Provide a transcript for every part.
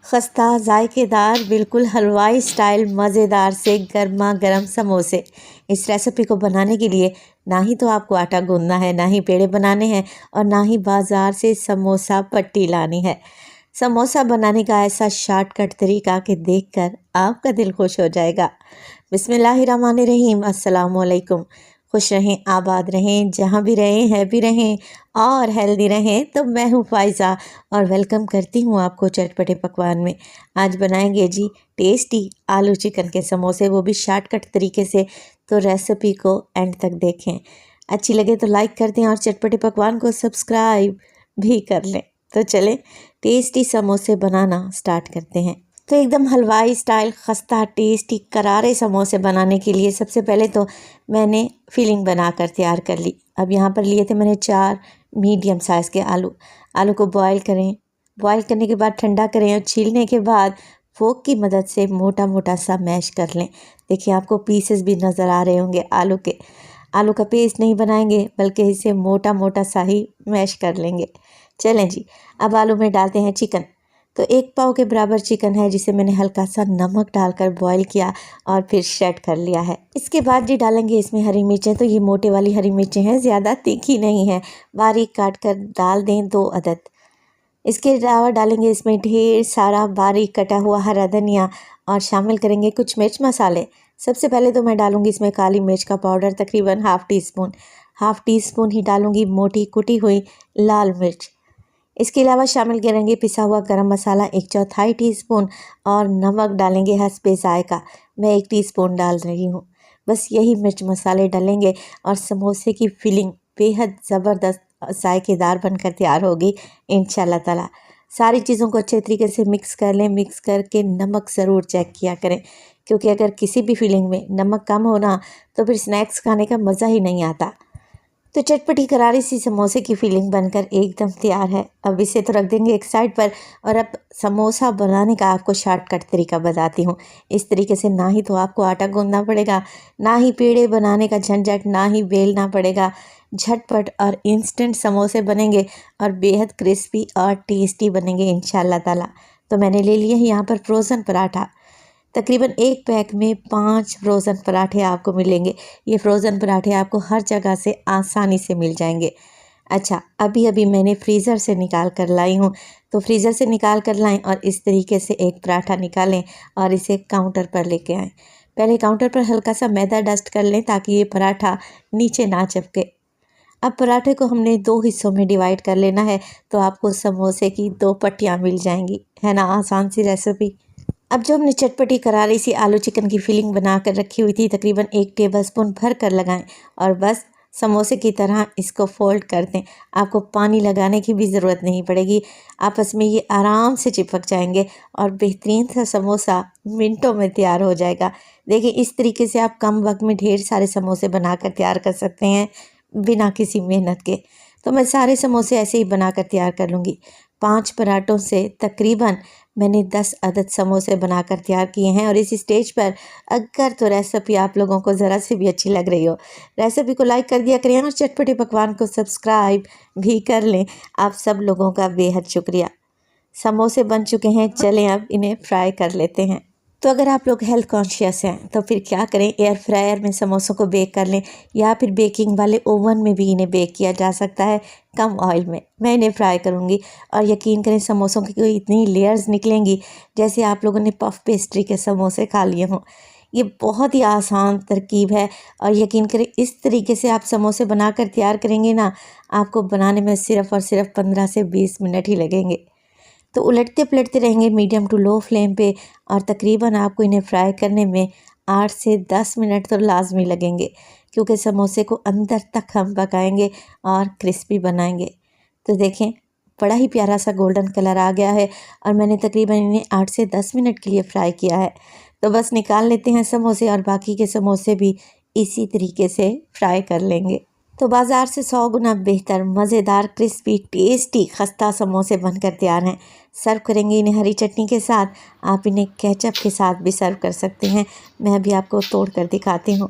खस्ता जायकेदार बिल्कुल हलवाई स्टाइल मज़ेदार से गर्मा गर्म समोसे। इस रेसिपी को बनाने के लिए ना ही तो आपको आटा गूंदना है, ना ही पेड़े बनाने हैं और ना ही बाज़ार से समोसा पट्टी लानी है। समोसा बनाने का ऐसा शॉर्टकट तरीका कि देखकर आपका दिल खुश हो जाएगा। बिस्मिल्लाहिर्रहमानिर्रहीम। अस्सलाम वालेकुम। खुश रहें, आबाद रहें, जहाँ भी रहें हैप्पी रहें और हेल्दी रहें। तो मैं हूँ फ़ाइज़ा और वेलकम करती हूँ आपको चटपटे पकवान में। आज बनाएंगे जी टेस्टी आलू चिकन के समोसे, वो भी शॉर्टकट तरीके से। तो रेसिपी को एंड तक देखें, अच्छी लगे तो लाइक कर दें और चटपटे पकवान को सब्सक्राइब भी कर लें। तो चलें टेस्टी समोसे बनाना स्टार्ट करते हैं। तो एकदम हलवाई स्टाइल खस्ता टेस्टी करारे समोसे बनाने के लिए सबसे पहले तो मैंने फिलिंग बनाकर तैयार कर ली। अब यहाँ पर लिए थे मैंने 4 मीडियम साइज़ के आलू को बॉईल करें। बॉईल करने के बाद ठंडा करें और छीलने के बाद फोक की मदद से मोटा मोटा सा मैश कर लें। देखिए आपको पीसेस भी नज़र आ रहे होंगे आलू के। आलू का पेस्ट नहीं बनाएंगे बल्कि इसे मोटा मोटा सा ही मैश कर लेंगे। चलें जी, अब आलू में डालते हैं चिकन। तो 1 पाव के बराबर चिकन है जिसे मैंने हल्का सा नमक डालकर बॉईल किया और फिर श्रेड कर लिया है। इसके बाद जी डालेंगे इसमें हरी मिर्चें। तो ये मोटे वाली हरी मिर्चें हैं, ज़्यादा तीखी नहीं है, बारीक काट कर डाल दें 2 अदद। इसके अलावा डालेंगे इसमें ढेर सारा बारीक कटा हुआ हरा धनिया और शामिल करेंगे कुछ मिर्च मसाले। सबसे पहले तो मैं डालूंगी इसमें काली मिर्च का पाउडर तकरीबन हाफ़ टी स्पून ही डालूंगी मोटी कुटी हुई लाल मिर्च। इसके अलावा शामिल करेंगे पिसा हुआ गरम मसाला 1/4 टीस्पून और नमक डालेंगे हस्बे जायका। मैं 1 टीस्पून डाल रही हूँ। बस यही मिर्च मसाले डालेंगे और समोसे की फिलिंग बेहद ज़बरदस्त जायकेदार बनकर तैयार होगी इंशाल्लाह ताला। सारी चीज़ों को अच्छे तरीके से मिक्स कर लें। मिक्स करके नमक ज़रूर चेक किया करें, क्योंकि अगर किसी भी फिलिंग में नमक कम होना तो फिर स्नैक्स खाने का मज़ा ही नहीं आता। तो चटपटी करारी सी समोसे की फीलिंग बनकर एकदम तैयार है। अब इसे तो रख देंगे एक साइड पर और अब समोसा बनाने का आपको शॉर्टकट तरीका बताती हूँ। इस तरीके से ना ही तो आपको आटा गूंदना पड़ेगा, ना ही पेड़े बनाने का झंझट, ना ही बेलना पड़ेगा। झटपट और इंस्टेंट समोसे बनेंगे और बेहद क्रिस्पी और टेस्टी बनेंगे इंशाल्लाह ताला। तो मैंने ले लिए हैं यहाँ पर फ्रोज़न पराठा। तकरीबन 1 पैक में 5 फ्रोज़न पराठे आपको मिलेंगे। ये फ्रोज़न पराठे आपको हर जगह से आसानी से मिल जाएंगे। अच्छा, अभी मैंने फ्रीज़र से निकाल कर लाई हूँ। तो फ्रीज़र से निकाल कर लाएं और इस तरीके से एक पराठा निकालें और इसे काउंटर पर लेके आएँ। पहले काउंटर पर हल्का सा मैदा डस्ट कर लें ताकि ये पराठा नीचे ना चिपके। अब पराठे को हमने 2 हिस्सों में डिवाइड कर लेना है, तो आपको समोसे की 2 पट्टियाँ मिल जाएंगी। है ना आसान सी रेसिपी। अब जो हमने चटपटी करारी सी आलू चिकन की फिलिंग बना कर रखी हुई थी, तकरीबन 1 टेबलस्पून भर कर लगाएं और बस समोसे की तरह इसको फोल्ड कर दें। आपको पानी लगाने की भी ज़रूरत नहीं पड़ेगी, आपस में ये आराम से चिपक जाएंगे और बेहतरीन सा समोसा मिनटों में तैयार हो जाएगा। देखिए इस तरीके से आप कम वक्त में ढेर सारे समोसे बनाकर तैयार कर सकते हैं बिना किसी मेहनत के। तो मैं सारे समोसे ऐसे ही बनाकर तैयार कर लूँगी। 5 पराठों से तकरीबन मैंने 10 अदद समोसे बनाकर तैयार किए हैं। और इस स्टेज पर अगर तो रेसिपी आप लोगों को ज़रा सी भी अच्छी लग रही हो, रेसिपी को लाइक कर दिया करें और चटपटे पकवान को सब्सक्राइब भी कर लें। आप सब लोगों का बेहद शुक्रिया। समोसे बन चुके हैं, चलें अब इन्हें फ्राई कर लेते हैं। तो अगर आप लोग हेल्थ कॉन्शियस हैं तो फिर क्या करें, एयर फ्रायर में समोसों को बेक कर लें या फिर बेकिंग वाले ओवन में भी इन्हें बेक किया जा सकता है कम ऑयल में। मैं इन्हें फ्राई करूँगी और यकीन करें समोसों की कोई इतनी लेयर्स निकलेंगी जैसे आप लोगों ने पफ पेस्ट्री के समोसे खा लिए हों। ये बहुत ही आसान तरकीब है और यकीन करें इस तरीके से आप समोसे बनाकर तैयार करेंगे ना, आपको बनाने में सिर्फ़ और सिर्फ 15 से 20 मिनट ही लगेंगे। तो उलटते पलटते रहेंगे मीडियम टू लो फ्लेम पे और तकरीबन आपको इन्हें फ्राई करने में 8 से 10 मिनट तो लाजमी लगेंगे, क्योंकि समोसे को अंदर तक हम पकाएंगे और क्रिस्पी बनाएंगे। तो देखें बड़ा ही प्यारा सा गोल्डन कलर आ गया है और मैंने तकरीबन इन्हें 8 से 10 मिनट के लिए फ्राई किया है। तो बस निकाल लेते हैं समोसे और बाकी के समोसे भी इसी तरीके से फ्राई कर लेंगे। तो बाज़ार से 100 गुना बेहतर मज़ेदार क्रिस्पी टेस्टी खस्ता समोसे बनकर तैयार हैं। सर्व करेंगे इन्हें हरी चटनी के साथ। आप इन्हें केचप के साथ भी सर्व कर सकते हैं। मैं अभी आपको तोड़ कर दिखाती हूँ।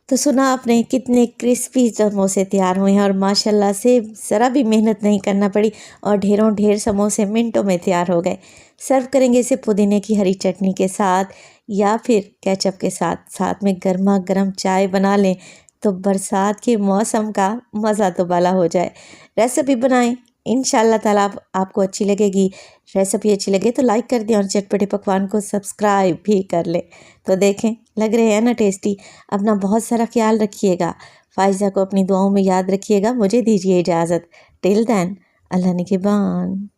तो सुना आपने कितने क्रिस्पी समोसे तैयार हुए हैं और माशाल्लाह से ज़रा भी मेहनत नहीं करना पड़ी और ढेरों ढेर समोसे मिनटों में तैयार हो गए। सर्व करेंगे इसे पुदीने की हरी चटनी के साथ या फिर केचप के साथ। साथ में गर्मा गर्म चाय बना लें तो बरसात के मौसम का मज़ा तो बाला हो जाए। रेसिपी बनाएं, इंशाल्लाह ताला आपको अच्छी लगेगी। रेसिपी अच्छी लगे तो लाइक कर दें और चटपटे पकवान को सब्सक्राइब भी कर लें। तो देखें, लग रहे हैं ना टेस्टी। अपना बहुत सारा ख्याल रखिएगा। फ़ाइज़ा को अपनी दुआओं में याद रखिएगा। मुझे दीजिए इजाज़त। टिल देन, अल्लाह निगहबान।